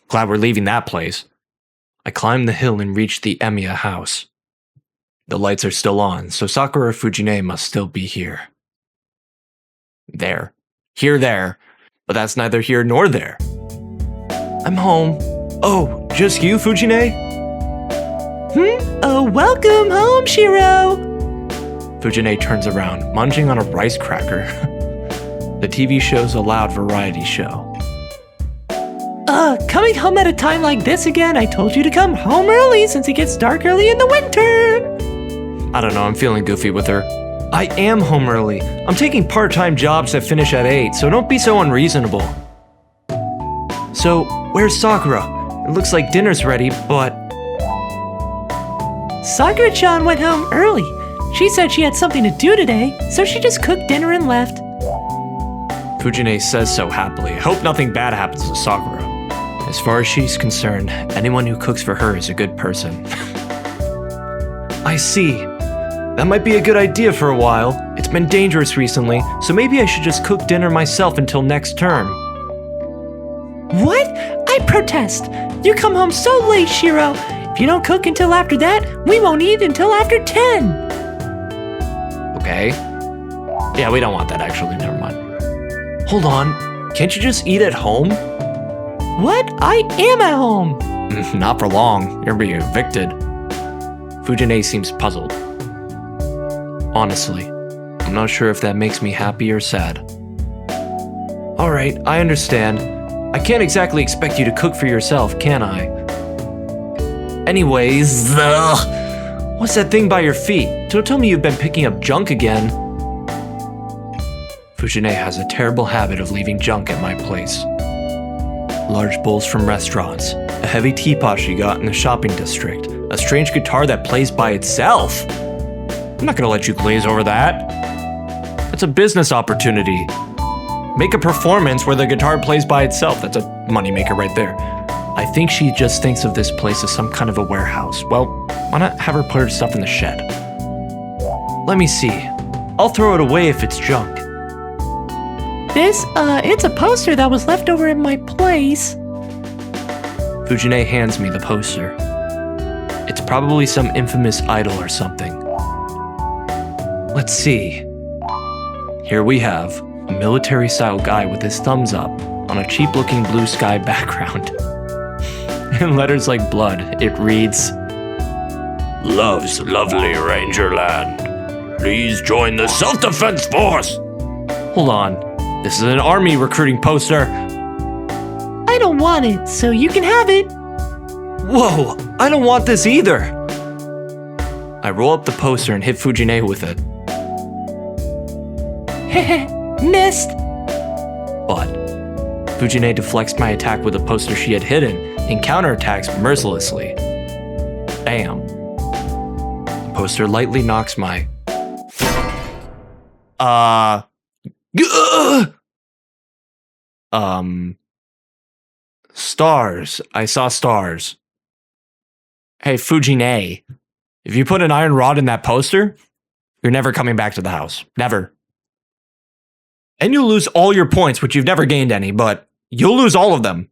Glad we're leaving that place. I climbed the hill and reached the Emiya house. The lights are still on, so Sakura Fujine must still be here. There. There. But that's neither here nor there. I'm home. Oh, just you, Fujine? Oh, welcome home, Shirou! Fujine turns around, munching on a rice cracker. The TV show's a loud variety show. Coming home at a time like this again? I told you to come home early since it gets dark early in the winter! I don't know, I'm feeling goofy with her. I am home early. I'm taking part-time jobs that finish at 8, so don't be so unreasonable. So, where's Sakura? It looks like dinner's ready, but... Sakura-chan went home early. She said she had something to do today, so she just cooked dinner and left. Fujine says so happily. I hope nothing bad happens to Sakura. As far as she's concerned, anyone who cooks for her is a good person. I see. That might be a good idea for a while. It's been dangerous recently, so maybe I should just cook dinner myself until next term. What? I protest! You come home so late, Shirou. If you don't cook until after that, we won't eat until after 10. Okay. Yeah, we don't want that actually, never mind. Hold on, can't you just eat at home? What? I am at home! Not for long, you're being evicted. Fujine seems puzzled. Honestly, I'm not sure if that makes me happy or sad. Alright, I understand. I can't exactly expect you to cook for yourself, can I? Anyways, what's that thing by your feet? Don't tell me you've been picking up junk again. Fujine has a terrible habit of leaving junk at my place. Large bowls from restaurants, a heavy teapot she got in the shopping district, a strange guitar that plays by itself. I'm not gonna let you glaze over that. That's a business opportunity. Make a performance where the guitar plays by itself. That's a moneymaker right there. I think she just thinks of this place as some kind of a warehouse. Well, why not have her put her stuff in the shed? Let me see. I'll throw it away if it's junk. It's a poster that was left over in my place. Fujine hands me the poster. It's probably some infamous idol or something. Let's see. Here we have a military-style guy with his thumbs up on a cheap-looking blue sky background. In letters like blood, it reads, "Love's lovely Rangerland. Please join the self-defense force." Hold on. This is an army recruiting poster. I don't want it, so you can have it. Whoa, I don't want this either. I roll up the poster and hit Fujine with it. Heh, missed. But Fujine deflects my attack with a poster she had hidden and counterattacks mercilessly. Bam. The poster lightly knocks my... Stars. I saw stars. Hey, Fujine, if you put an iron rod in that poster, you're never coming back to the house. Never. And you'll lose all your points, which you've never gained any, but you'll lose all of them.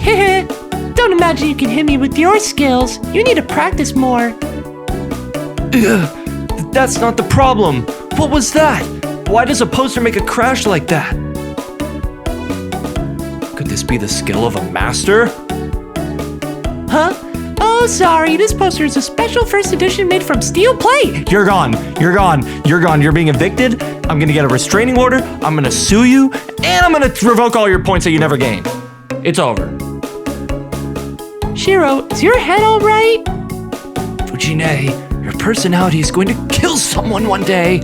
Heh, don't imagine you can hit me with your skills. You need to practice more. That's not the problem. What was that? Why does a poster make a crash like that? Could this be the skill of a master? Huh? Oh, sorry. This poster is a special first edition made from steel plate. You're gone. You're gone. You're gone. You're being evicted. I'm gonna get a restraining order. I'm gonna sue you. And I'm gonna revoke all your points that you never gained. It's over. Shirou, is your head all right? Fujine, your personality is going to kill someone one day.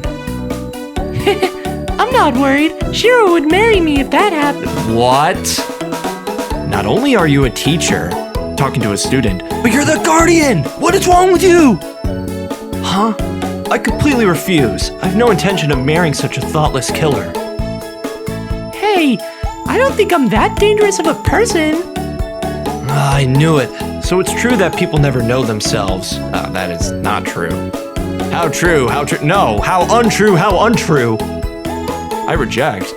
I'm not worried. Shirou would marry me if that happened. What? Not only are you a teacher, talking to a student, but you're the guardian! What is wrong with you? Huh? I completely refuse. I have no intention of marrying such a thoughtless killer. Hey, I don't think I'm that dangerous of a person. I knew it. So it's true that people never know themselves. That is not true. How true? How true? No, how untrue? How untrue? I reject.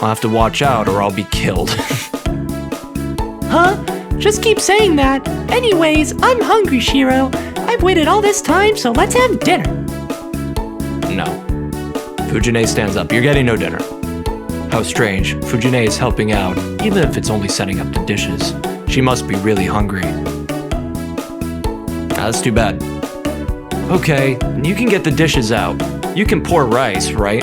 I'll have to watch out or I'll be killed. Huh? Just keep saying that. Anyways, I'm hungry, Shirou. I've waited all this time, so let's have dinner. No. Fujine stands up. You're getting no dinner. How strange. Fujine is helping out, even if it's only setting up the dishes. She must be really hungry. That's too bad. Okay, you can get the dishes out. You can pour rice, right?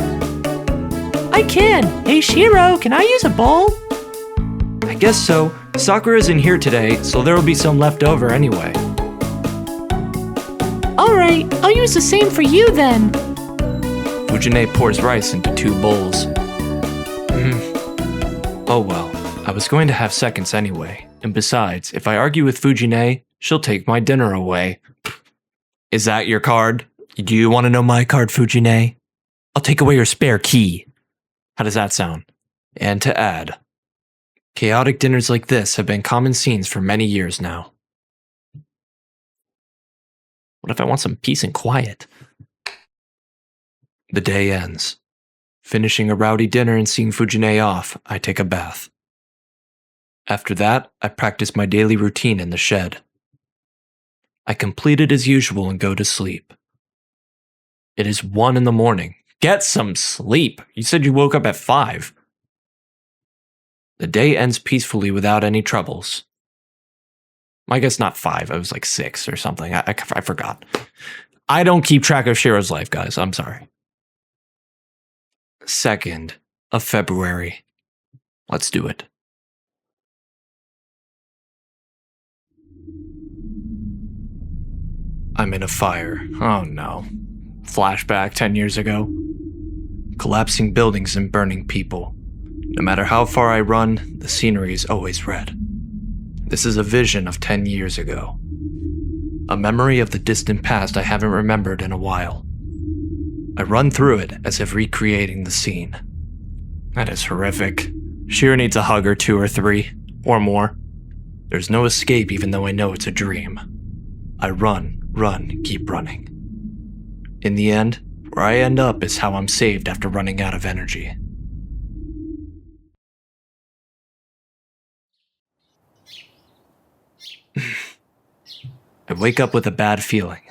I can. Hey, Shirou, can I use a bowl? I guess so. Sakura isn't here today, so there will be some left over anyway. Alright, I'll use the same for you then. Fujine pours rice into 2 bowls. Oh well, I was going to have seconds anyway. And besides, if I argue with Fujine, she'll take my dinner away. Is that your card? Do you want to know my card, Fujine? I'll take away your spare key. How does that sound? And to add, chaotic dinners like this have been common scenes for many years now. What if I want some peace and quiet? The day ends. Finishing a rowdy dinner and seeing Fujine off, I take a bath. After that, I practice my daily routine in the shed. I complete it as usual and go to sleep. It is 1 in the morning. Get some sleep! You said you woke up at 5. The day ends peacefully without any troubles. I guess not 5, it was like 6 or something. I forgot. I don't keep track of Shirou's life, guys. I'm sorry. 2nd of February. Let's do it. I'm in a fire. Oh no. Flashback 10 years ago. Collapsing buildings and burning people. No matter how far I run, the scenery is always red. This is a vision of 10 years ago. A memory of the distant past I haven't remembered in a while. I run through it as if recreating the scene. That is horrific. Shirou needs a hug or 2 or 3, or more. There's no escape even though I know it's a dream. I run, keep running. In the end, where I end up is how I'm saved after running out of energy. I wake up with a bad feeling.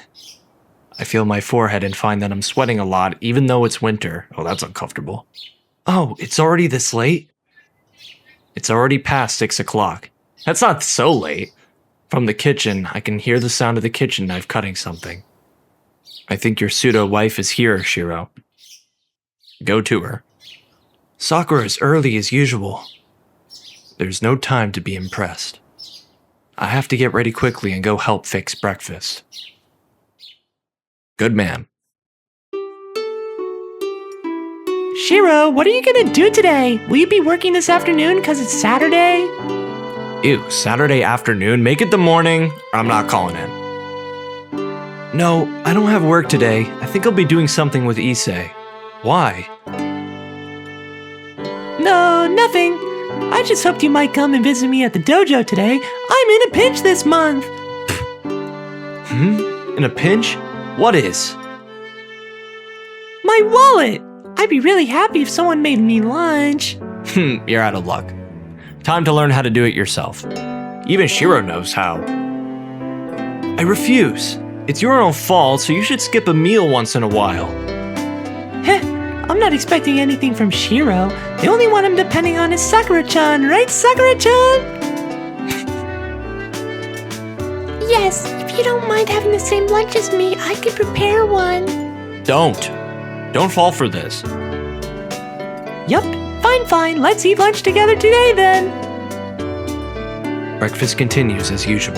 I feel my forehead and find that I'm sweating a lot even though it's winter. Oh, that's uncomfortable. Oh, it's already this late? It's already past 6 o'clock. That's not so late. From the kitchen, I can hear the sound of the kitchen knife cutting something. I think your pseudo-wife is here, Shirou. Go to her. Sakura is early as usual. There's no time to be impressed. I have to get ready quickly and go help fix breakfast. Good man. Shirou, what are you gonna do today? Will you be working this afternoon because it's Saturday? Ew, Saturday afternoon? Make it the morning, or I'm not calling in. No, I don't have work today. I think I'll be doing something with Issei. Why? No, nothing. I just hoped you might come and visit me at the dojo today. I'm in a pinch this month. In a pinch? What is? My wallet! I'd be really happy if someone made me lunch. You're out of luck. Time to learn how to do it yourself. Even Shirou knows how. I refuse. It's your own fault, so you should skip a meal once in a while. Heh, I'm not expecting anything from Shirou. The only one I'm depending on is Sakura-chan, right, Sakura-chan? Yes, if you don't mind having the same lunch as me, I could prepare one. Don't fall for this. Yup, fine, let's eat lunch together today then. Breakfast continues as usual.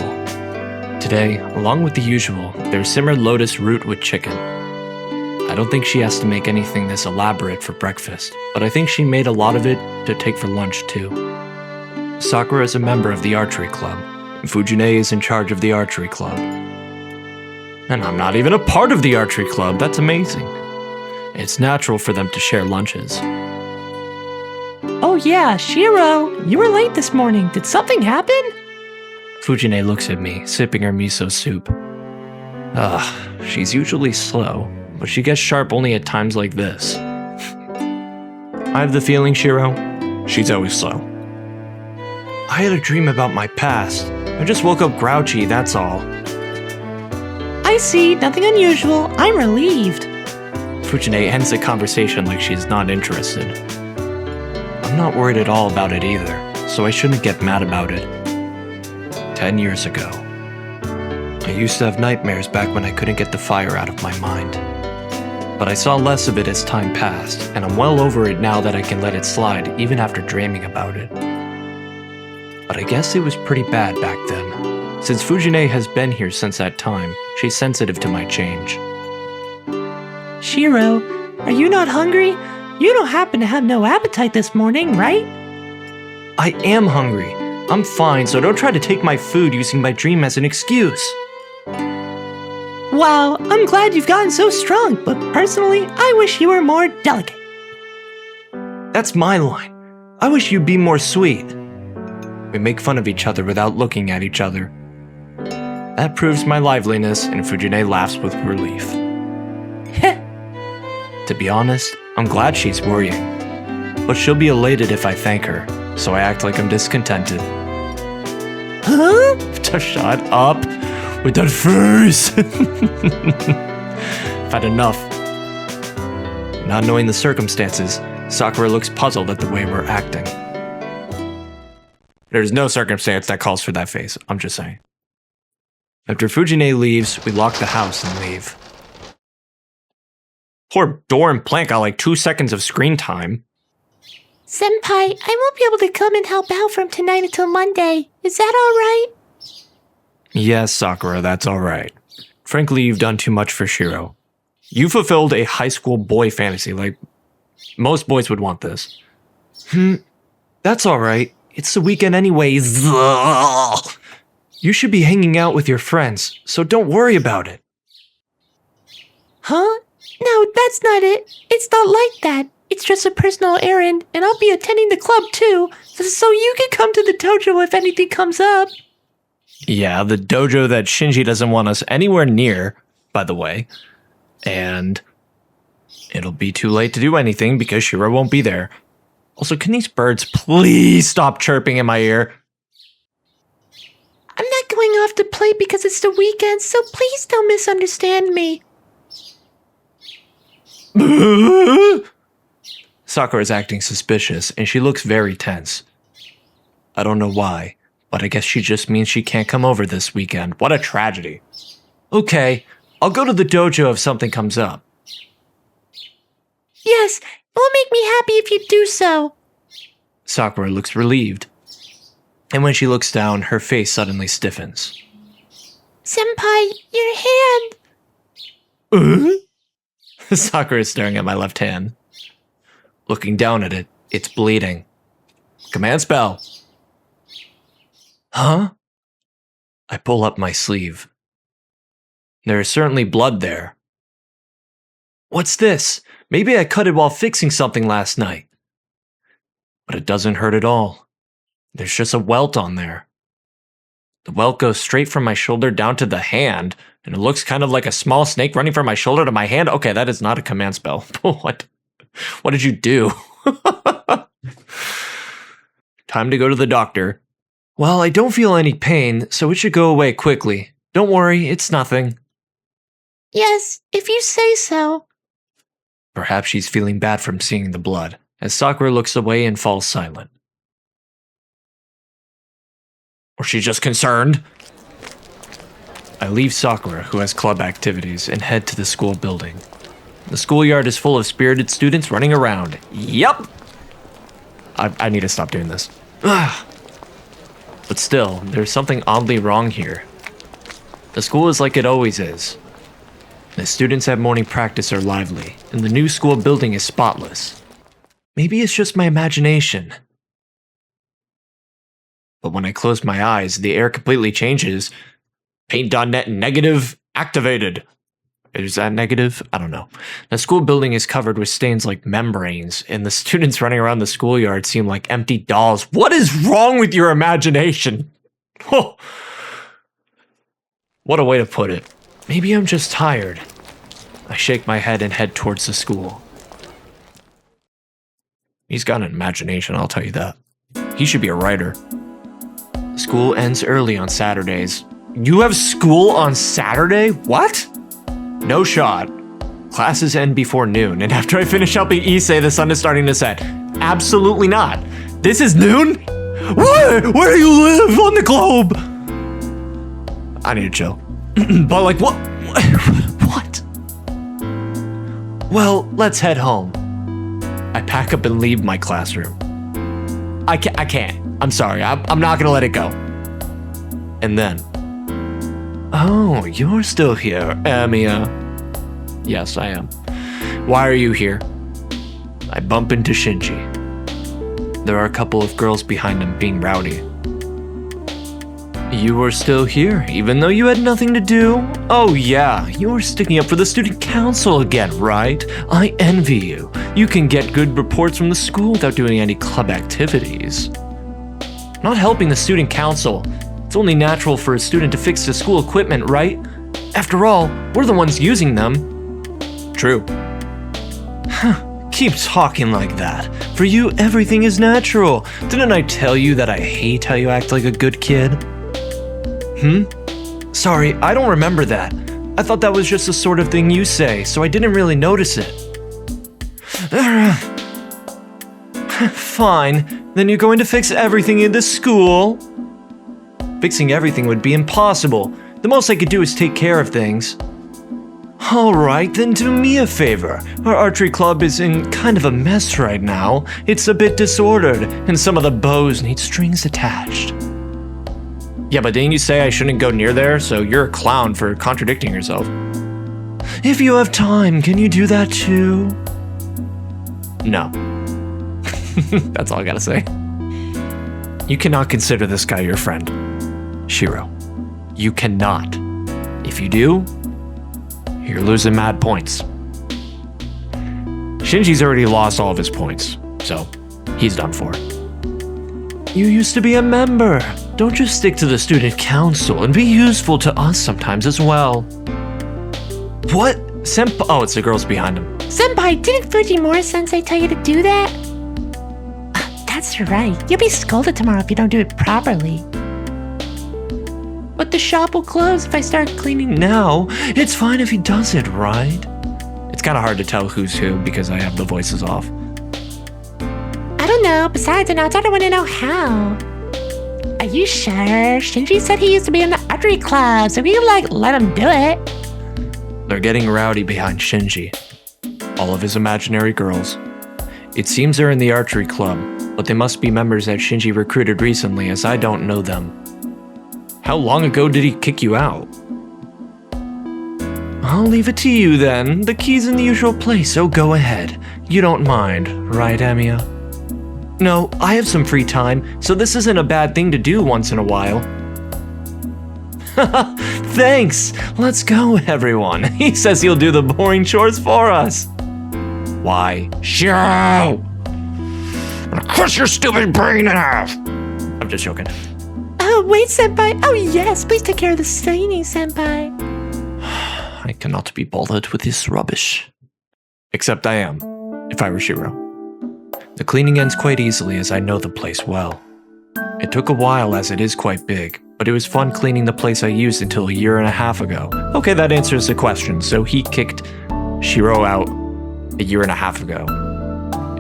Today, along with the usual, there's simmered lotus root with chicken. I don't think she has to make anything this elaborate for breakfast, but I think she made a lot of it to take for lunch too. Sakura is a member of the archery club, and Fujine is in charge of the archery club. And I'm not even a part of the archery club, that's amazing. It's natural for them to share lunches. Oh yeah, Shirou, you were late this morning. Did something happen? Fujine looks at me, sipping her miso soup. She's usually slow, but she gets sharp only at times like this. I have the feeling, Shirou, She's always slow. I had a dream about my past. I just woke up grouchy, that's all. I see, nothing unusual. I'm relieved. Fujine ends the conversation like she's not interested. I'm not worried at all about it either, so I shouldn't get mad about it. 10 years ago. I used to have nightmares back when I couldn't get the fire out of my mind. But I saw less of it as time passed, and I'm well over it now that I can let it slide even after dreaming about it. But I guess it was pretty bad back then. Since Fujine has been here since that time, she's sensitive to my change. Shirou, are you not hungry? You don't happen to have no appetite this morning, right? I am hungry. I'm fine, so don't try to take my food using my dream as an excuse. Wow, I'm glad you've gotten so strong, but personally, I wish you were more delicate. That's my line. I wish you'd be more sweet. We make fun of each other without looking at each other. That proves my liveliness, and Fujine laughs with relief. To be honest, I'm glad she's worrying. But she'll be elated if I thank her, so I act like I'm discontented. Huh? Shut up with that face! I've had enough. Not knowing the circumstances, Sakura looks puzzled at the way we're acting. There's no circumstance that calls for that face, I'm just saying. After Fujine leaves, we lock the house and leave. Poor door and plant got like 2 seconds of screen time. Senpai, I won't be able to come and help out from tonight until Monday. Is that alright? Yes, Sakura, that's alright. Frankly, you've done too much for Shirou. You fulfilled a high school boy fantasy, like most boys would want this. That's alright. It's the weekend anyways. You should be hanging out with your friends, so don't worry about it. Huh? No, that's not it. It's not like that. It's just a personal errand, and I'll be attending the club too, so you can come to the dojo if anything comes up. Yeah, the dojo that Shinji doesn't want us anywhere near, by the way. And it'll be too late to do anything because Shirou won't be there. Also, can these birds please stop chirping in my ear? I'm not going off to play because it's the weekend, so please don't misunderstand me. Sakura is acting suspicious, and she looks very tense. I don't know why, but I guess she just means she can't come over this weekend. What a tragedy. Okay, I'll go to the dojo if something comes up. Yes, it will make me happy if you do so. Sakura looks relieved. And when she looks down, her face suddenly stiffens. Senpai, your hand. Sakura is staring at my left hand. Looking down at it, it's bleeding. Command spell. Huh? I pull up my sleeve. There is certainly blood there. What's this? Maybe I cut it while fixing something last night. But it doesn't hurt at all. There's just a welt on there. The welt goes straight from my shoulder down to the hand, and it looks kind of like a small snake running from my shoulder to my hand. Okay, that is not a command spell. What? What did you do? Time to go to the doctor. Well, I don't feel any pain, so it should go away quickly. Don't worry, it's nothing. Yes, if you say so. Perhaps she's feeling bad from seeing the blood, as Sakura looks away and falls silent. Or she's just concerned. I leave Sakura, who has club activities, and head to the school building. The schoolyard is full of spirited students running around. Yup! I need to stop doing this. Ugh. But still, there's something oddly wrong here. The school is like it always is. The students at morning practice are lively, and the new school building is spotless. Maybe it's just my imagination. But when I close my eyes, the air completely changes. Paint.net negative activated. Is that negative? I don't know. The school building is covered with stains like membranes, and the students running around the schoolyard seem like empty dolls. What is wrong with your imagination? Oh. What a way to put it. Maybe I'm just tired. I shake my head and head towards the school. He's got an imagination, I'll tell you that. He should be a writer. School ends early on Saturdays. You have school on Saturday? What? No shot. Classes end before noon, and after I finish helping Issei, the sun is starting to set. Absolutely not. This is noon? Where do you live on the globe? I need to chill. But like, what? What? Well, let's head home. I pack up and leave my classroom. I can't. I'm sorry. I'm not gonna let it go. And then, oh, you're still here, Emiya. Yes, I am. Why are you here? I bump into Shinji. There are a couple of girls behind him being rowdy. You were still here, even though you had nothing to do? Oh yeah, you were sticking up for the student council again, right? I envy you. You can get good reports from the school without doing any club activities. Not helping the student council. It's only natural for a student to fix the school equipment, right? After all, we're the ones using them. True. Keep talking like that. For you, everything is natural. Didn't I tell you that I hate how you act like a good kid? Sorry, I don't remember that. I thought that was just the sort of thing you say, so I didn't really notice it. Fine, then you're going to fix everything in the school? Fixing everything would be impossible. The most I could do is take care of things. Alright, then do me a favor. Our archery club is in kind of a mess right now. It's a bit disordered, and some of the bows need strings attached. Yeah, but didn't you say I shouldn't go near there, so you're a clown for contradicting yourself. If you have time, can you do that too? No. That's all I gotta say. You cannot consider this guy your friend. Shirou. You cannot. If you do, you're losing mad points. Shinji's already lost all of his points, so he's done for. You used to be a member. Don't just stick to the student council and be useful to us sometimes as well. What? Senpai? Oh, it's the girls behind him. Senpai, didn't Fujimura-sensei tell you to do that? That's right. You'll be scolded tomorrow if you don't do it properly. But the shop will close if I start cleaning now. It's fine if he does it, right? It's kind of hard to tell who's who because I have the voices off. I don't know. Besides, an outsider want to know how. Are you sure? Shinji said he used to be in the archery club, so we can, let him do it. They're getting rowdy behind Shinji. All of his imaginary girls. It seems they're in the archery club, but they must be members that Shinji recruited recently as I don't know them. How long ago did he kick you out? I'll leave it to you then. The key's in the usual place, so go ahead. You don't mind, right, Emiya? No, I have some free time, so this isn't a bad thing to do once in a while. Thanks! Let's go, everyone. He says he'll do the boring chores for us. Why? Shirou! I'm gonna crush your stupid brain in half! I'm just joking. Oh, wait, Senpai. Oh, yes. Please take care of the singing, Senpai. I cannot be bothered with this rubbish. Except I am, if I were Shirou. The cleaning ends quite easily as I know the place well. It took a while as it is quite big, but it was fun cleaning the place I used until a year and a half ago. Okay, that answers the question. So he kicked Shirou out a year and a half ago.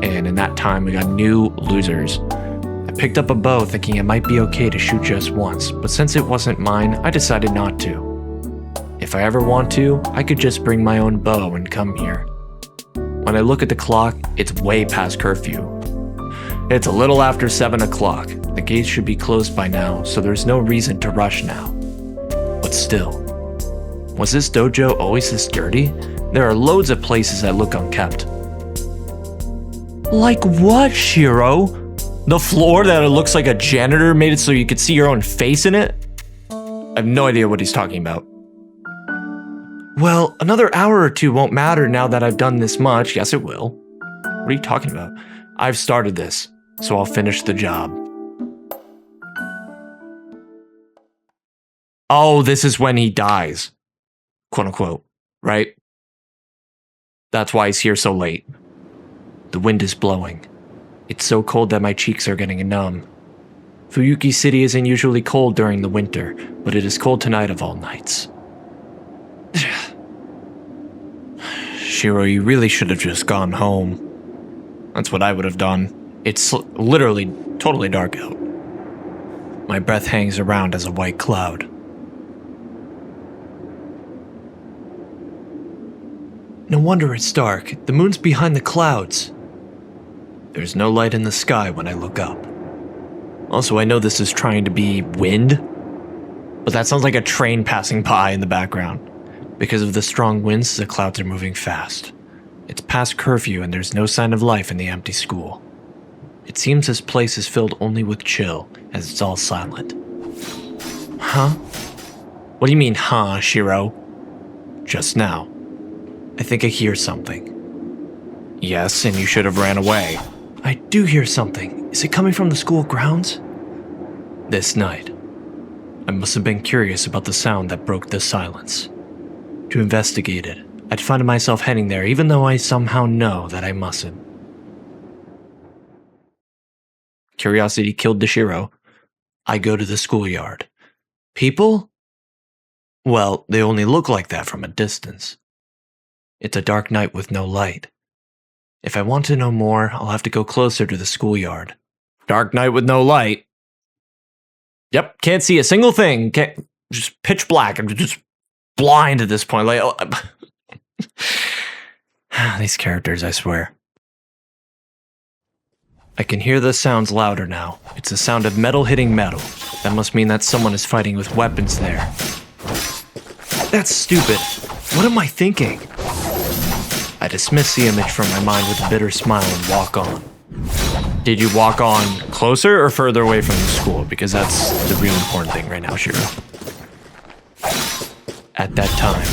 And in that time, we got new losers. I picked up a bow thinking it might be okay to shoot just once, but since it wasn't mine, I decided not to. If I ever want to, I could just bring my own bow and come here. When I look at the clock, it's way past curfew. It's a little after 7 o'clock. The gates should be closed by now, so there's no reason to rush now. But still, was this dojo always this dirty? There are loads of places that look unkept. Like what, Shirou? The floor that it looks like a janitor made it so you could see your own face in it? I have no idea what he's talking about. Well, another hour or two won't matter now that I've done this much. Yes, it will. What are you talking about? I've started this, so I'll finish the job. Oh, this is when he dies. Quote unquote, right? That's why he's here so late. The wind is blowing. It's so cold that my cheeks are getting numb. Fuyuki City isn't usually cold during the winter, but it is cold tonight of all nights. Shirou, you really should have just gone home. That's what I would have done. It's literally totally dark out. My breath hangs around as a white cloud. No wonder it's dark. The moon's behind the clouds. There's no light in the sky when I look up. Also, I know this is trying to be wind, but that sounds like a train passing by in the background. Because of the strong winds, the clouds are moving fast. It's past curfew and there's no sign of life in the empty school. It seems this place is filled only with chill, as it's all silent. Huh? What do you mean, huh, Shirou? Just now. I think I hear something. Yes, and you should have ran away. I do hear something. Is it coming from the school grounds? This night, I must have been curious about the sound that broke the silence. To investigate it, I'd find myself heading there even though I somehow know that I mustn't. Curiosity killed the Shirou. I go to the schoolyard. People? Well, they only look like that from a distance. It's a dark night with no light. If I want to know more, I'll have to go closer to the schoolyard. Dark night with no light. Yep, can't see a single thing. Can't, just pitch black. I'm just blind at this point. Like, these characters, I swear. I can hear the sounds louder now. It's the sound of metal hitting metal. That must mean that someone is fighting with weapons there. That's stupid. What am I thinking? I dismiss the image from my mind with a bitter smile and walk on. Did you walk on closer or further away from the school? Because that's the real important thing right now, Shirou. At that time,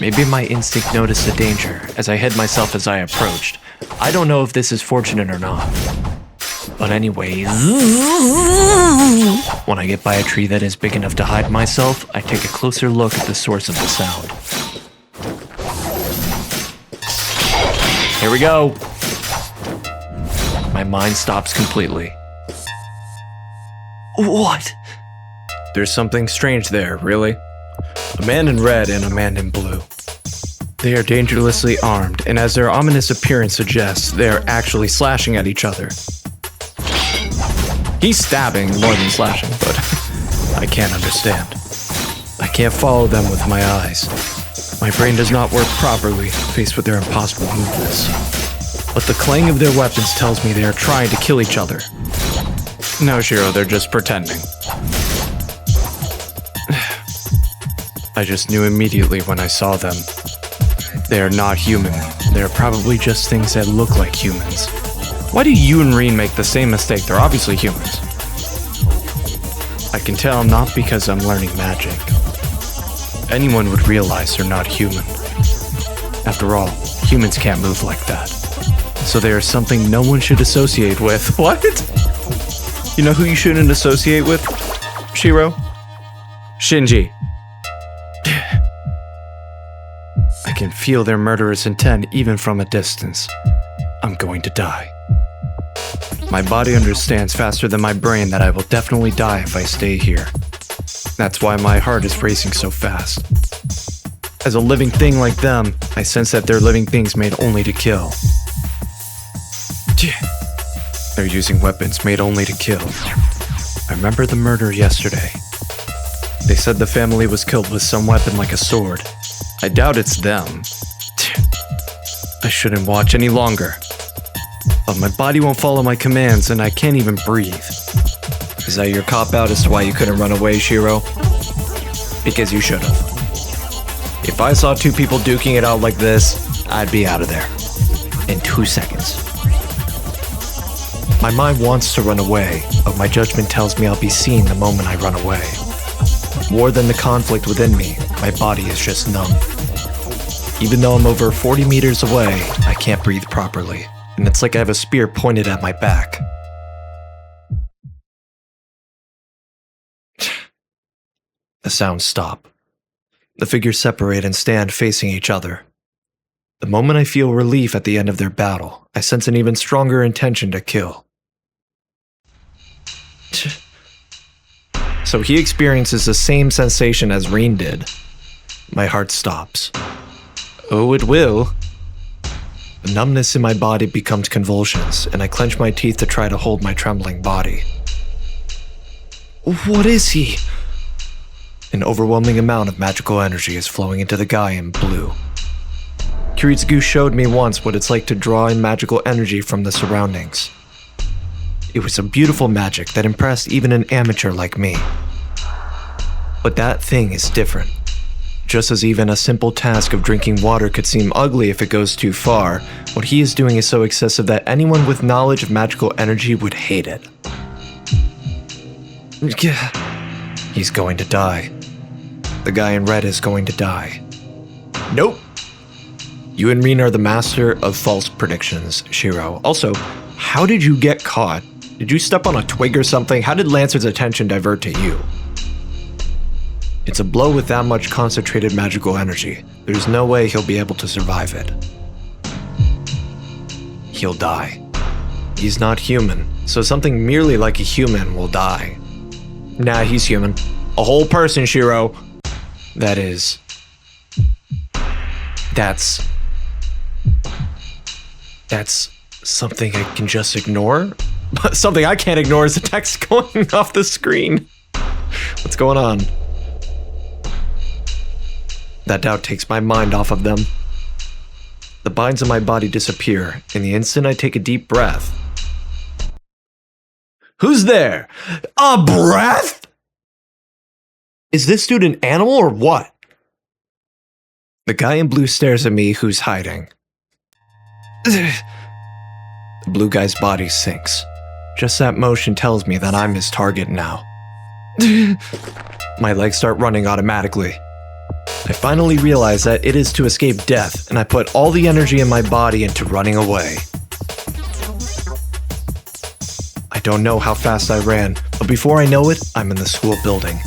maybe my instinct noticed the danger as I hid myself as I approached. I don't know if this is fortunate or not. But anyways, when I get by a tree that is big enough to hide myself, I take a closer look at the source of the sound. Here we go. My mind stops completely. What? There's something strange there, really. A man in red and a man in blue. They are dangerously armed, and as their ominous appearance suggests, they are actually slashing at each other. He's stabbing more than slashing, but I can't understand. I can't follow them with my eyes. My brain does not work properly, faced with their impossible movements. But the clang of their weapons tells me they are trying to kill each other. No, Shirou, they're just pretending. I just knew immediately when I saw them. They are not human. They are probably just things that look like humans. Why do you and Rin make the same mistake? They're obviously humans. I can tell not because I'm learning magic. Anyone would realize they're not human. After all, humans can't move like that. So they are something no one should associate with. What? You know who you shouldn't associate with? Shirou? Shinji. I can feel their murderous intent even from a distance. I'm going to die. My body understands faster than my brain that I will definitely die if I stay here. That's why my heart is racing so fast. As a living thing like them, I sense that they're living things made only to kill. They're using weapons made only to kill. I remember the murder yesterday. They said the family was killed with some weapon like a sword. I doubt it's them. I shouldn't watch any longer. But my body won't follow my commands and I can't even breathe. Is that your cop-out as to why you couldn't run away, Shirou? Because you should have. If I saw two people duking it out like this, I'd be out of there. In 2 seconds. My mind wants to run away, but my judgment tells me I'll be seen the moment I run away. More than the conflict within me, my body is just numb. Even though I'm over 40 meters away, I can't breathe properly, and it's like I have a spear pointed at my back. The sounds stop. The figures separate and stand facing each other. The moment I feel relief at the end of their battle, I sense an even stronger intention to kill. So he experiences the same sensation as Rin did. My heart stops. Oh, it will. The numbness in my body becomes convulsions, and I clench my teeth to try to hold my trembling body. What is he? An overwhelming amount of magical energy is flowing into the guy in blue. Kiritsugu showed me once what it's like to draw in magical energy from the surroundings. It was a beautiful magic that impressed even an amateur like me. But that thing is different. Just as even a simple task of drinking water could seem ugly if it goes too far, what he is doing is so excessive that anyone with knowledge of magical energy would hate it. He's going to die. The guy in red is going to die. Nope. You and Rin are the master of false predictions, Shirou. Also, how did you get caught? Did you step on a twig or something? How did Lancer's attention divert to you? It's a blow with that much concentrated magical energy. There's no way he'll be able to survive it. He'll die. He's not human, so something merely like a human will die. Nah, he's human. A whole person, Shirou. That is... That's something I can just ignore? Something I can't ignore is the text going off the screen. What's going on? That doubt takes my mind off of them. The binds in my body disappear, in the instant I take a deep breath. Who's there? A breath? Is this dude an animal or what? The guy in blue stares at me who's hiding. The blue guy's body sinks. Just that motion tells me that I'm his target now. My legs start running automatically. I finally realize that it is to escape death, and I put all the energy in my body into running away. I don't know how fast I ran, but before I know it, I'm in the school building.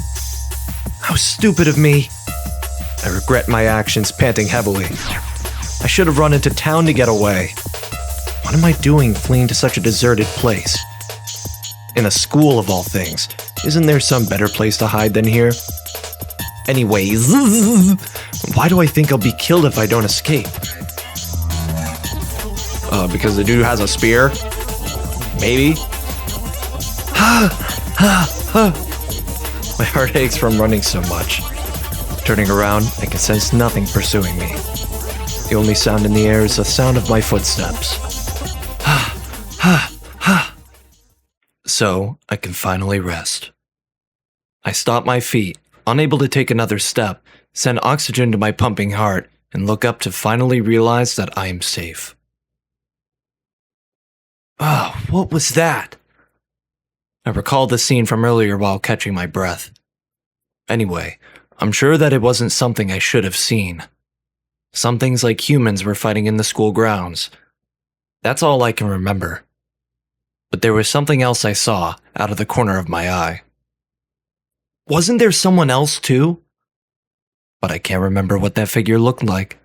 How stupid of me! I regret my actions, panting heavily. I should have run into town to get away. What am I doing fleeing to such a deserted place? In a school of all things. Isn't there some better place to hide than here? Anyways, why do I think I'll be killed if I don't escape? Because the dude has a spear? Maybe? My heart aches from running so much. Turning around, I can sense nothing pursuing me. The only sound in the air is the sound of my footsteps. So, I can finally rest. I stop my feet, unable to take another step, send oxygen to my pumping heart, and look up to finally realize that I am safe. Oh, what was that? I recall the scene from earlier while catching my breath. Anyway, I'm sure that it wasn't something I should have seen. Some things like humans were fighting in the school grounds. That's all I can remember. But there was something else I saw out of the corner of my eye. Wasn't there someone else too? But I can't remember what that figure looked like.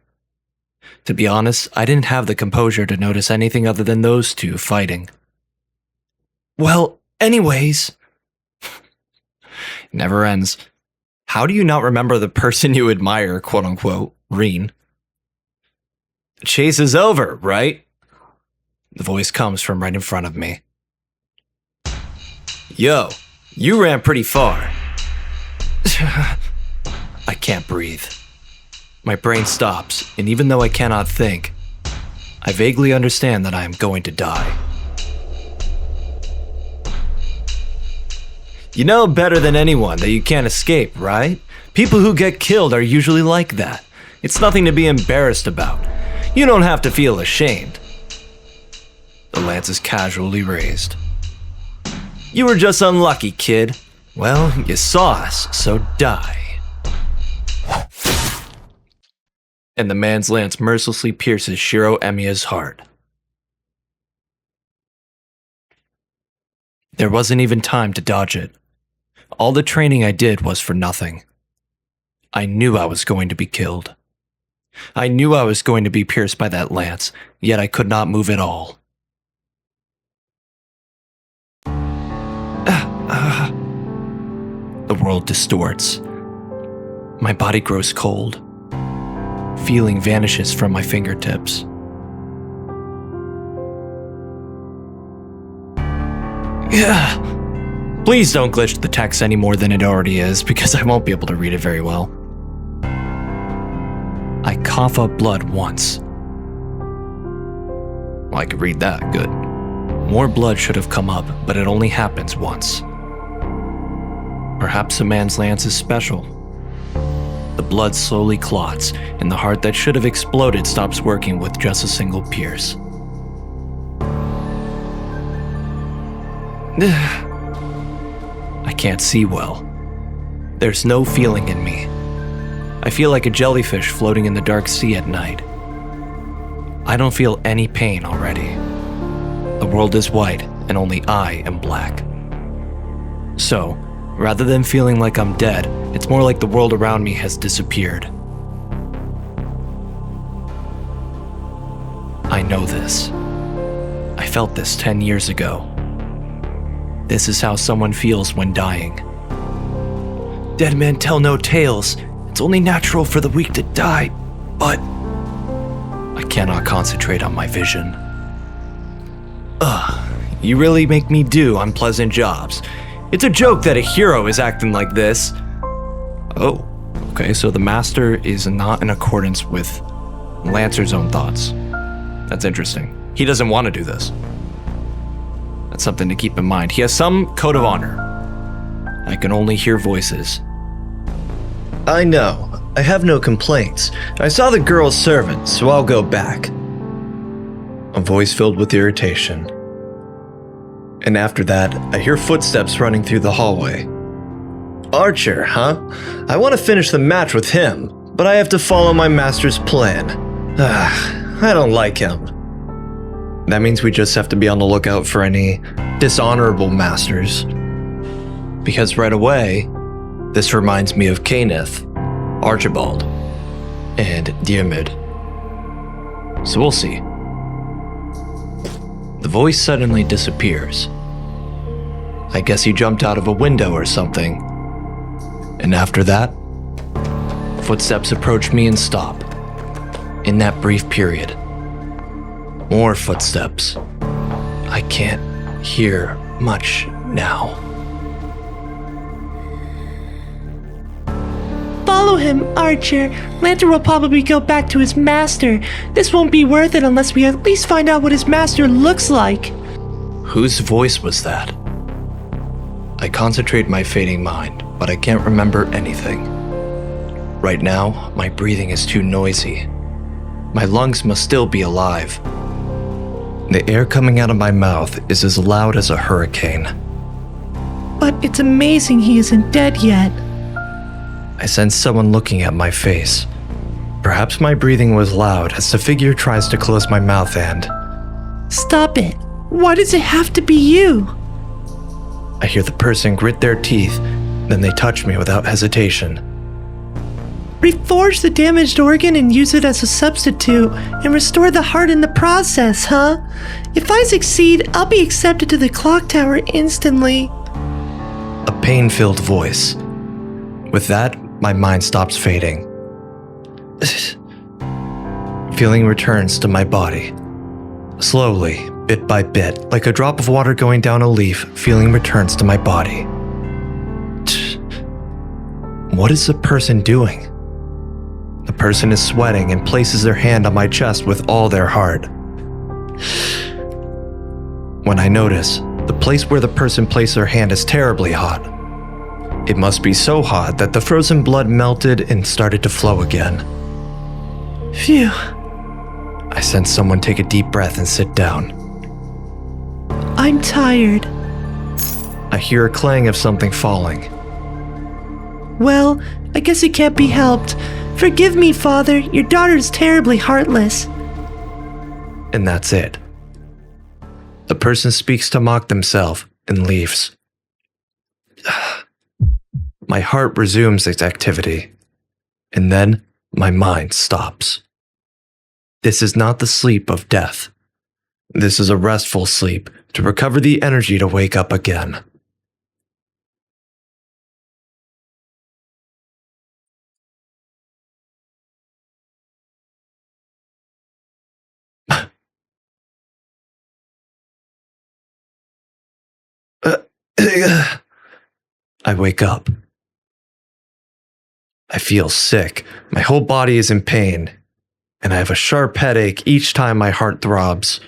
To be honest, I didn't have the composure to notice anything other than those two fighting. Well, anyways... Never ends. How do you not remember the person you admire, quote-unquote, Rin? The chase is over, right? The voice comes from right in front of me. Yo, you ran pretty far. I can't breathe. My brain stops, and even though I cannot think, I vaguely understand that I am going to die. You know better than anyone that you can't escape, right? People who get killed are usually like that. It's nothing to be embarrassed about. You don't have to feel ashamed. The lance is casually raised. You were just unlucky, kid. Well, you saw us, so die. And the man's lance mercilessly pierces Shirou Emiya's heart. There wasn't even time to dodge it. All the training I did was for nothing. I knew I was going to be killed. I knew I was going to be pierced by that lance, yet I could not move at all. The world distorts. My body grows cold. Feeling vanishes from my fingertips. Please don't glitch the text any more than it already is, because I won't be able to read it very well. I cough up blood once. Well, I could read that, good. More blood should have come up, but it only happens once. Perhaps a man's lance is special. The blood slowly clots, and the heart that should have exploded stops working with just a single pierce. I can't see well. There's no feeling in me. I feel like a jellyfish floating in the dark sea at night. I don't feel any pain already. The world is white, and only I am black. So, rather than feeling like I'm dead, it's more like the world around me has disappeared. I know this. I felt this 10 years ago. This is how someone feels when dying. Dead men tell no tales. It's only natural for the weak to die, but I cannot concentrate on my vision. You really make me do unpleasant jobs. It's a joke that a hero is acting like this. Oh, okay, so the master is not in accordance with Lancer's own thoughts. That's interesting. He doesn't want to do this. That's something to keep in mind. He has some code of honor. I can only hear voices. I know. I have no complaints. I saw the girl's servant, so I'll go back. A voice filled with irritation. And after that, I hear footsteps running through the hallway. Archer, huh? I want to finish the match with him, but I have to follow my master's plan. I don't like him. That means we just have to be on the lookout for any dishonorable masters. Because right away, this reminds me of Kenneth, Archibald, and Diarmid. So we'll see. The voice suddenly disappears. I guess he jumped out of a window or something. And after that, footsteps approach me and stop. In that brief period, more footsteps. I can't hear much now. Follow him, Archer. Lantern will probably go back to his master. This won't be worth it unless we at least find out what his master looks like. Whose voice was that? I concentrate my fading mind, but I can't remember anything. Right now, my breathing is too noisy. My lungs must still be alive. The air coming out of my mouth is as loud as a hurricane. But it's amazing he isn't dead yet. I sense someone looking at my face. Perhaps my breathing was loud as the figure tries to close my mouth and... Stop it. Why does it have to be you? I hear the person grit their teeth, then they touch me without hesitation. Reforge the damaged organ and use it as a substitute, and restore the heart in the process, huh? If I succeed, I'll be accepted to the clock tower instantly. A pain-filled voice. With that, my mind stops fading. Feeling returns to my body. Slowly, bit by bit, like a drop of water going down a leaf, feeling returns to my body. What is the person doing? The person is sweating and places their hand on my chest with all their heart. When I notice, the place where the person placed their hand is terribly hot. It must be so hot that the frozen blood melted and started to flow again. Phew. I sense someone take a deep breath and sit down. I'm tired. I hear a clang of something falling. Well, I guess it can't be helped. Forgive me, Father. Your daughter is terribly heartless. And that's it. The person speaks to mock themselves and leaves. My heart resumes its activity, and then my mind stops. This is not the sleep of death. This is a restful sleep to recover the energy to wake up again. I wake up. I feel sick. My whole body is in pain, and I have a sharp headache each time my heart throbs.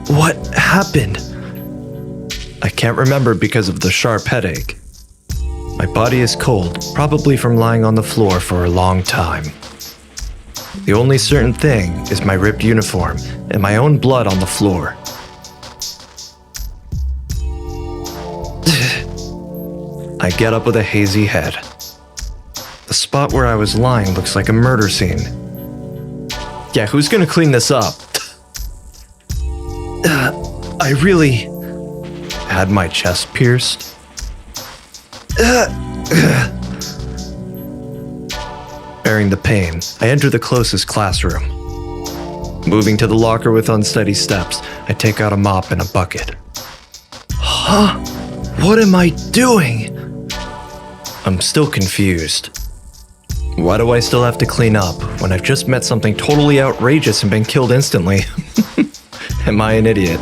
What happened? I can't remember because of the sharp headache. My body is cold, probably from lying on the floor for a long time. The only certain thing is my ripped uniform and my own blood on the floor. I get up with a hazy head. The spot where I was lying looks like a murder scene. Yeah, who's gonna clean this up? I really had my chest pierced. Bearing the pain, I enter the closest classroom. Moving to the locker with unsteady steps, I take out a mop and a bucket. Huh? What am I doing? I'm still confused. Why do I still have to clean up when I've just met something totally outrageous and been killed instantly? Am I an idiot?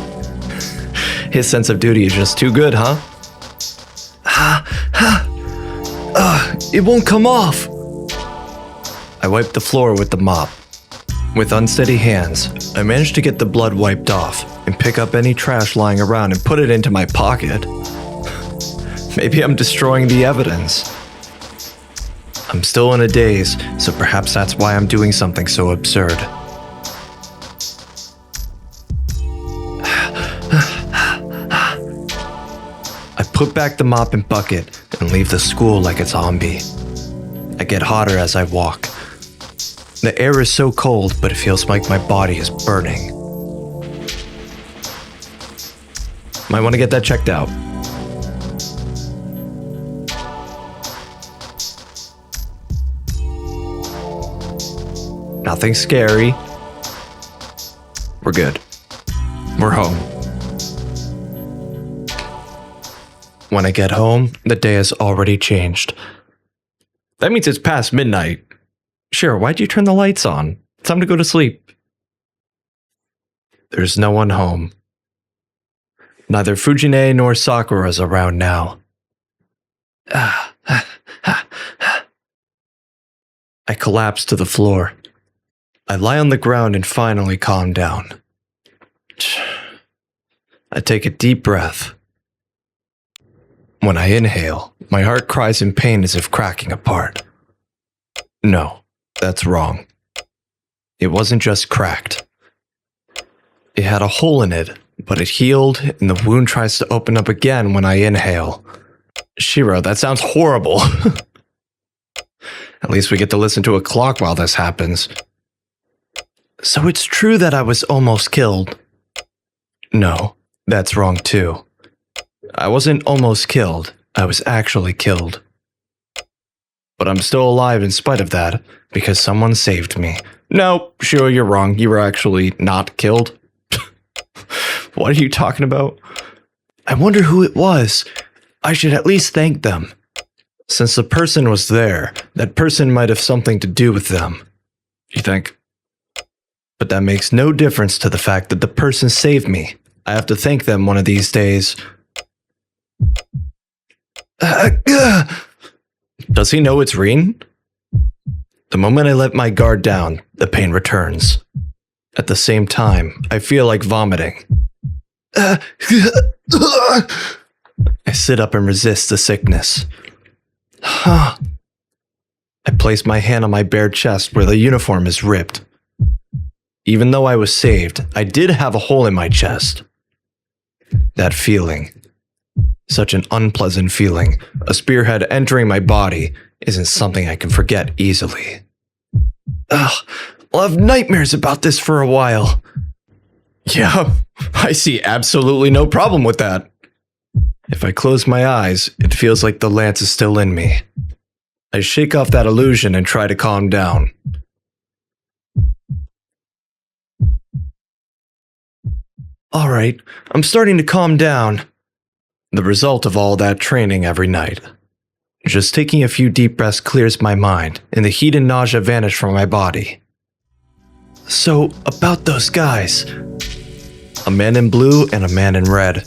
His sense of duty is just too good, huh? It won't come off. I wipe the floor with the mop. With unsteady hands, I manage to get the blood wiped off and pick up any trash lying around and put it into my pocket. Maybe I'm destroying the evidence. I'm still in a daze, so perhaps that's why I'm doing something so absurd. I put back the mop and bucket and leave the school like a zombie. I get hotter as I walk. The air is so cold, but it feels like my body is burning. Might want to get that checked out. Nothing scary. We're good. We're home. When I get home, the day has already changed. That means it's past midnight. Sure, why'd you turn the lights on? Time to go to sleep. There's no one home. Neither Fujine nor Sakura is around now. I collapse to the floor. I lie on the ground and finally calm down. I take a deep breath. When I inhale, my heart cries in pain as if cracking apart. No, that's wrong. It wasn't just cracked. It had a hole in it, but it healed and the wound tries to open up again when I inhale. Shirou, that sounds horrible. At least we get to listen to a clock while this happens. So it's true that I was almost killed. No, that's wrong too. I wasn't almost killed, I was actually killed. But I'm still alive in spite of that, because someone saved me. No, Shirou, you're wrong, you were actually not killed. What are you talking about? I wonder who it was. I should at least thank them. Since the person was there, that person might have something to do with them. You think? But that makes no difference to the fact that the person saved me. I have to thank them one of these days. Does he know it's Rin? The moment I let my guard down, the pain returns. At the same time, I feel like vomiting. I sit up and resist the sickness. I place my hand on my bare chest where the uniform is ripped. Even though I was saved, I did have a hole in my chest. That feeling, such an unpleasant feeling, a spearhead entering my body, isn't something I can forget easily. I'll have nightmares about this for a while. Yeah, I see absolutely no problem with that. If I close my eyes, it feels like the lance is still in me. I shake off that illusion and try to calm down. Alright, I'm starting to calm down. The result of all that training every night. Just taking a few deep breaths clears my mind, and the heat and nausea vanish from my body. So, about those guys. A man in blue and a man in red.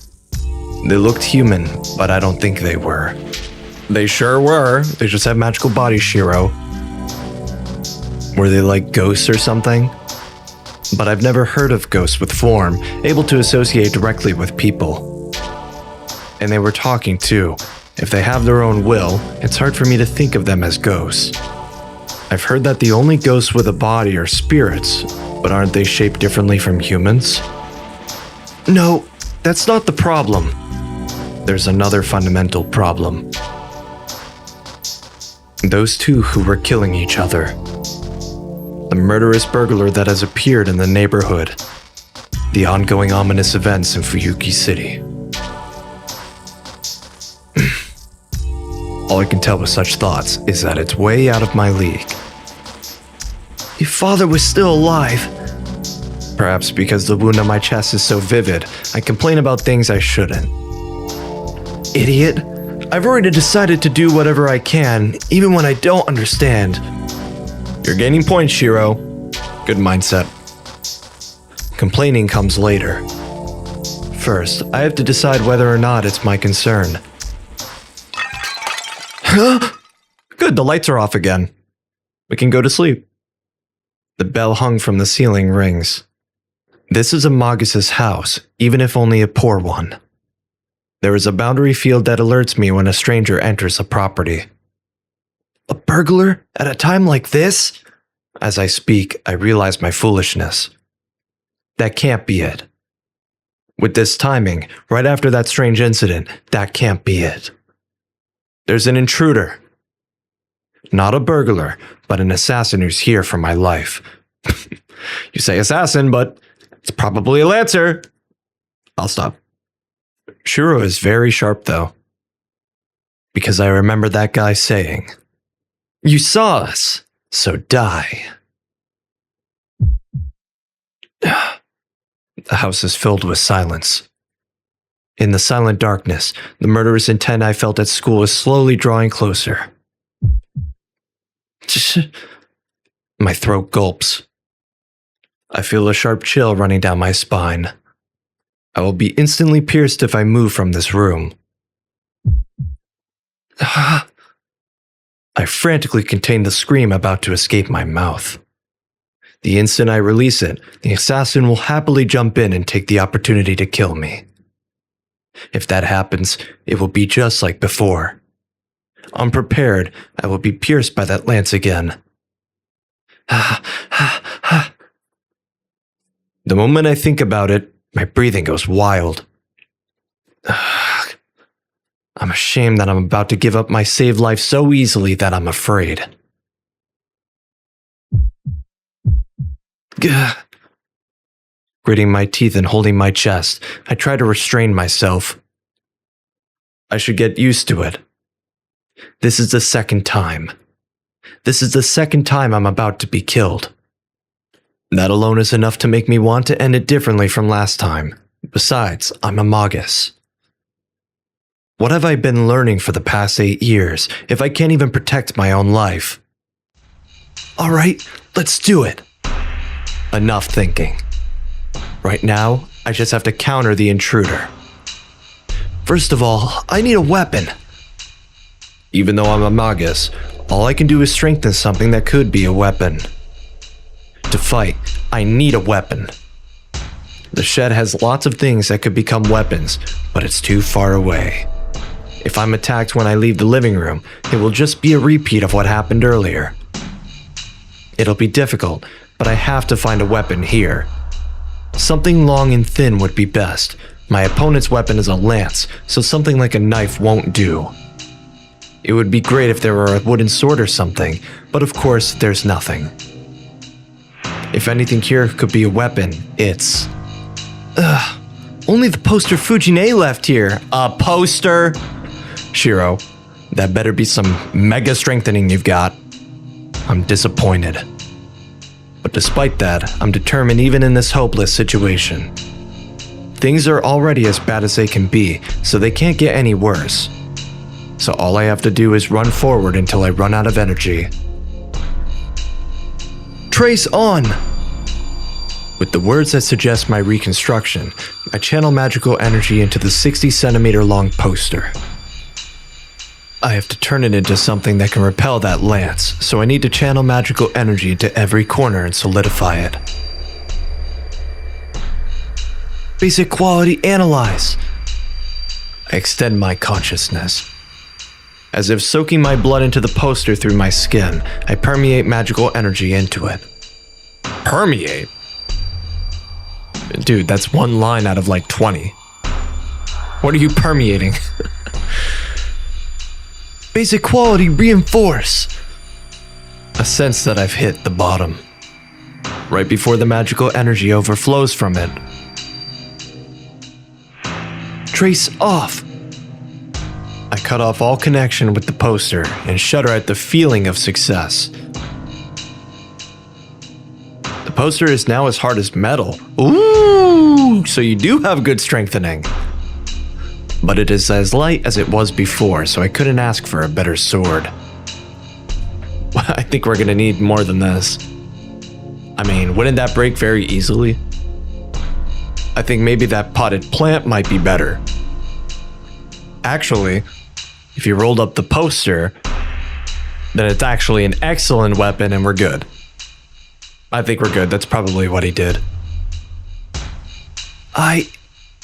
They looked human, but I don't think they were. They sure were. They just have magical bodies, Shirou. Were they like ghosts or something? But I've never heard of ghosts with form, able to associate directly with people. And they were talking too. If they have their own will, it's hard for me to think of them as ghosts. I've heard that the only ghosts with a body are spirits, but aren't they shaped differently from humans? No, that's not the problem. There's another fundamental problem. Those two who were killing each other. The murderous burglar that has appeared in the neighborhood. The ongoing ominous events in Fuyuki City. All I can tell with such thoughts is that it's way out of my league. If father was still alive. Perhaps because the wound on my chest is so vivid, I complain about things I shouldn't. Idiot. I've already decided to do whatever I can, even when I don't understand. You're gaining points, Shirou. Good mindset. Complaining comes later. First, I have to decide whether or not it's my concern. Good, the lights are off again. We can go to sleep. The bell hung from the ceiling rings. This is a Magus' house, even if only a poor one. There is a boundary field that alerts me when a stranger enters a property. A burglar at a time like this? As I speak, I realize my foolishness. That can't be it. With this timing, right after that strange incident, that can't be it. There's an intruder. Not a burglar, but an assassin who's here for my life. You say assassin, but it's probably a lancer. I'll stop. Shirou is very sharp, though. Because I remember that guy saying, "You saw us, so die." The house is filled with silence. In the silent darkness, the murderous intent I felt at school is slowly drawing closer. My throat gulps. I feel a sharp chill running down my spine. I will be instantly pierced if I move from this room. I frantically contain the scream about to escape my mouth. The instant I release it, the assassin will happily jump in and take the opportunity to kill me. If that happens, it will be just like before. Unprepared, I will be pierced by that lance again. The moment I think about it, my breathing goes wild. I'm ashamed that I'm about to give up my saved life so easily that I'm afraid. Gritting my teeth and holding my chest, I try to restrain myself. I should get used to it. This is the second time. This is the second time I'm about to be killed. That alone is enough to make me want to end it differently from last time. Besides, I'm a Magus. What have I been learning for the past 8 years if I can't even protect my own life? Alright, let's do it. Enough thinking. Right now, I just have to counter the intruder. First of all, I need a weapon. Even though I'm a Magus, all I can do is strengthen something that could be a weapon. To fight, I need a weapon. The shed has lots of things that could become weapons, but it's too far away. If I'm attacked when I leave the living room, it will just be a repeat of what happened earlier. It'll be difficult, but I have to find a weapon here. Something long and thin would be best. My opponent's weapon is a lance, so something like a knife won't do. It would be great if there were a wooden sword or something, but of course there's nothing. If anything here could be a weapon, it's... only the poster Fujine left here. A poster? Shirou, that better be some mega strengthening you've got. I'm disappointed. But despite that, I'm determined even in this hopeless situation. Things are already as bad as they can be, so they can't get any worse. So all I have to do is run forward until I run out of energy. Trace on! With the words that suggest my reconstruction, I channel magical energy into the 60 centimeter long poster. I have to turn it into something that can repel that lance, so I need to channel magical energy into every corner and solidify it. Basic quality analyze. I extend my consciousness. As if soaking my blood into the poster through my skin, I permeate magical energy into it. Permeate? Dude, that's one line out of like 20. What are you permeating? Basic quality reinforce. A sense that I've hit the bottom. Right before the magical energy overflows from it. Trace off. I cut off all connection with the poster and shudder at the feeling of success. The poster is now as hard as metal. Ooh, so you do have good strengthening. But it is as light as it was before, so I couldn't ask for a better sword. I think we're gonna need more than this. I mean, wouldn't that break very easily? I think maybe that potted plant might be better. Actually, if you rolled up the poster, then it's actually an excellent weapon and we're good. I think we're good. That's probably what he did. I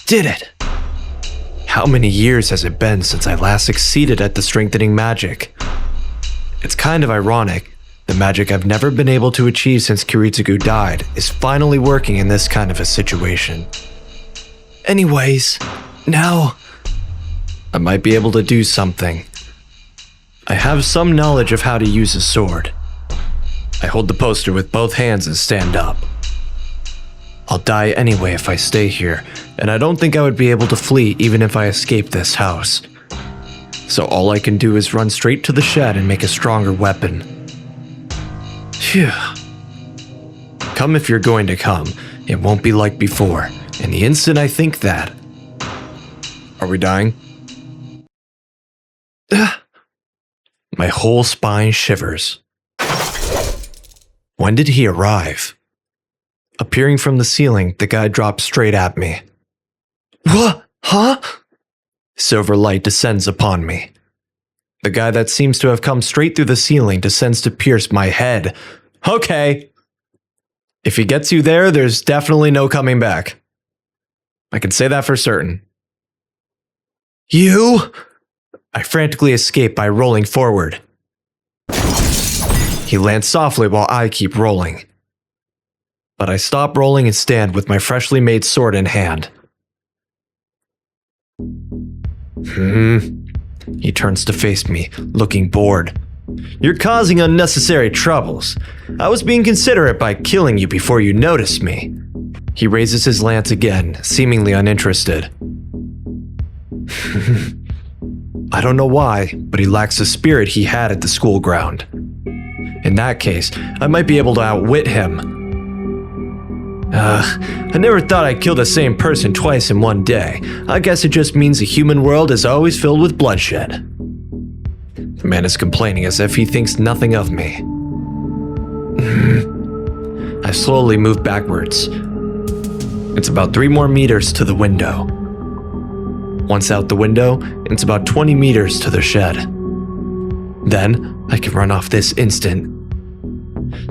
did it! How many years has it been since I last succeeded at the strengthening magic? It's kind of ironic. The magic I've never been able to achieve since Kiritsugu died is finally working in this kind of a situation. Anyways, now I might be able to do something. I have some knowledge of how to use a sword. I hold the poster with both hands and stand up. I'll die anyway if I stay here, and I don't think I would be able to flee even if I escaped this house. So all I can do is run straight to the shed and make a stronger weapon. Phew. Come if you're going to come. It won't be like before. And the instant I think that... Are we dying? My whole spine shivers. When did he arrive? Appearing from the ceiling, the guy drops straight at me. What? Huh? Silver light descends upon me. The guy that seems to have come straight through the ceiling descends to pierce my head. Okay. If he gets you there, there's definitely no coming back. I can say that for certain. You? I frantically escape by rolling forward. He lands softly while I keep rolling. But I stop rolling and stand with my freshly made sword in hand. He turns to face me, looking bored. You're causing unnecessary troubles. I was being considerate by killing you before you noticed me. He raises his lance again, seemingly uninterested. I don't know why, but he lacks the spirit he had at the school ground. In that case, I might be able to outwit him. I never thought I'd kill the same person twice in one day. I guess it just means the human world is always filled with bloodshed. The man is complaining as if he thinks nothing of me. I slowly move backwards. It's about 3 more meters to the window. Once out the window, it's about 20 meters to the shed. Then, I can run off this instant.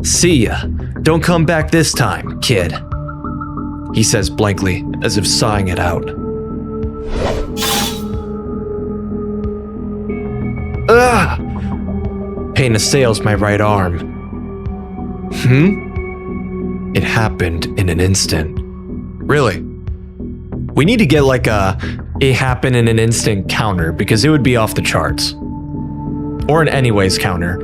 See ya. Don't come back this time, kid. He says blankly, as if sighing it out. Ugh! Pain assails my right arm. It happened in an instant. Really? We need to get like a "it happened in an instant" counter, because it would be off the charts. Or an anyways counter.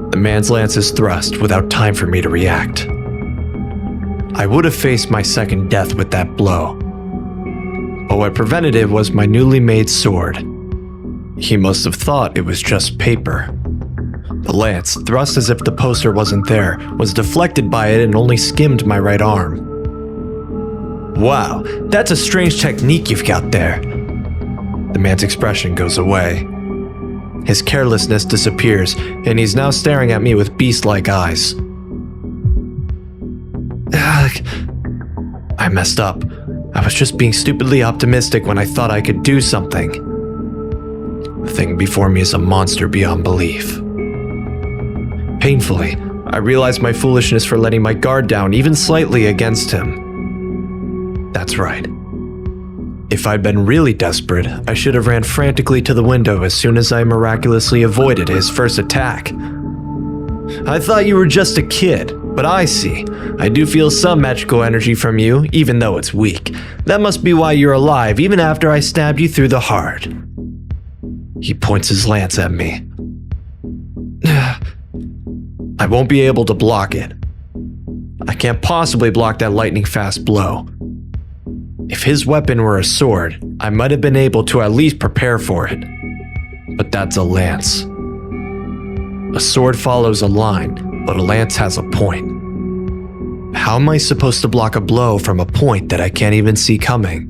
The man's lance is thrust without time for me to react. I would have faced my second death with that blow. But what prevented it was my newly made sword. He must have thought it was just paper. The lance, thrust as if the poster wasn't there, was deflected by it and only skimmed my right arm. Wow, that's a strange technique you've got there. The man's expression goes away. His carelessness disappears, and he's now staring at me with beast-like eyes. I messed up. I was just being stupidly optimistic when I thought I could do something. The thing before me is a monster beyond belief. Painfully, I realize my foolishness for letting my guard down even slightly against him. That's right. If I'd been really desperate, I should have ran frantically to the window as soon as I miraculously avoided his first attack. I thought you were just a kid, but I see. I do feel some magical energy from you, even though it's weak. That must be why you're alive, even after I stabbed you through the heart. He points his lance at me. I won't be able to block it. I can't possibly block that lightning-fast blow. If his weapon were a sword, I might have been able to at least prepare for it. But that's a lance. A sword follows a line, but a lance has a point. How am I supposed to block a blow from a point that I can't even see coming?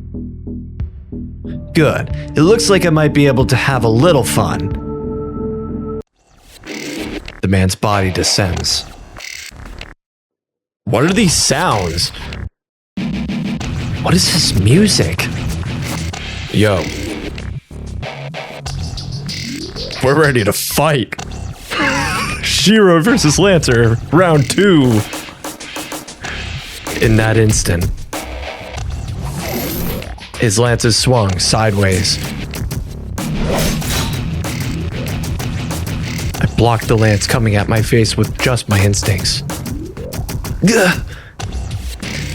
Good. It looks like I might be able to have a little fun. The man's body descends. What are these sounds? What is this music? Yo. We're ready to fight. Shirou versus Lancer, round 2. In that instant, his lances swung sideways. I blocked the lance coming at my face with just my instincts. Gah!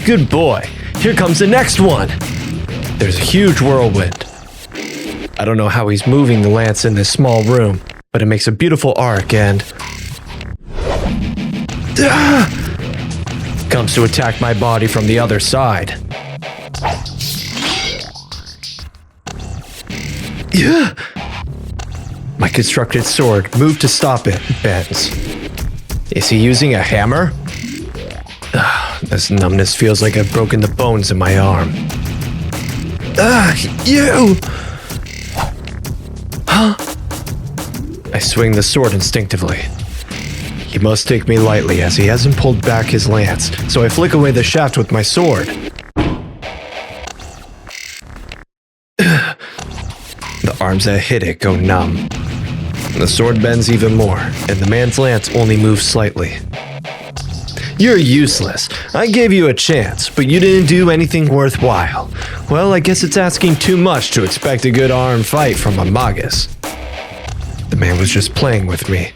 Good boy. Here comes the next one. There's a huge whirlwind. I don't know how he's moving the lance in this small room, but it makes a beautiful arc and comes to attack my body from the other side. My constructed sword moved to stop it, bends. Is he using a hammer? This numbness feels like I've broken the bones in my arm. You! Huh? I swing the sword instinctively. He must take me lightly as he hasn't pulled back his lance, so I flick away the shaft with my sword. The arms that hit it go numb. The sword bends even more, and the man's lance only moves slightly. You're useless. I gave you a chance, but you didn't do anything worthwhile. Well, I guess it's asking too much to expect a good armed fight from a magus. The man was just playing with me.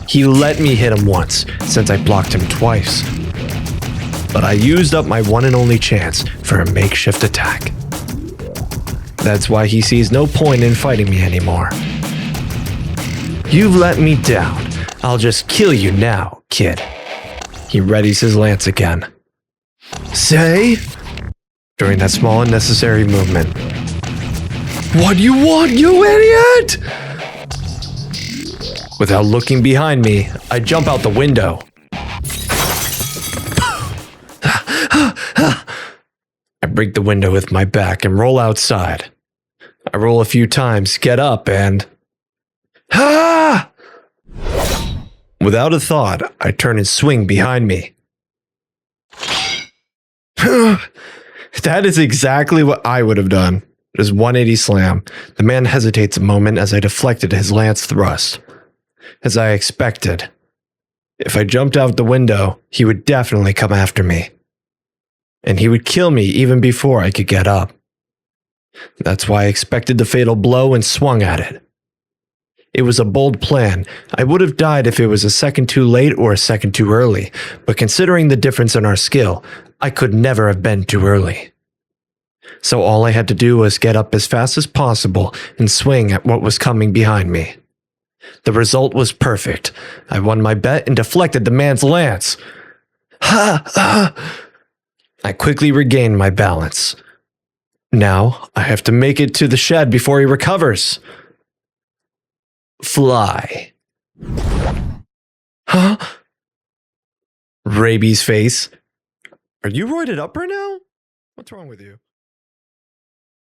He let me hit him once, since I blocked him twice. But I used up my one and only chance for a makeshift attack. That's why he sees no point in fighting me anymore. You've let me down. I'll just kill you now, kid. He readies his lance again. Say? During that small unnecessary movement. What do you want, you idiot? Without looking behind me, I jump out the window. I break the window with my back and roll outside. I roll a few times, get up, and... Ah! Without a thought, I turn and swing behind me. That is exactly what I would have done. Just 180 slam. The man hesitates a moment as I deflected his lance thrust. As I expected. If I jumped out the window, he would definitely come after me. And he would kill me even before I could get up. That's why I expected the fatal blow and swung at it. It was a bold plan. I would have died if it was a second too late or a second too early, but considering the difference in our skill, I could never have been too early. So all I had to do was get up as fast as possible and swing at what was coming behind me. The result was perfect. I won my bet and deflected the man's lance. Ha! Ha! I quickly regained my balance. Now, I have to make it to the shed before he recovers. Fly. Huh? Rabies face. Are you roided up right now? What's wrong with you?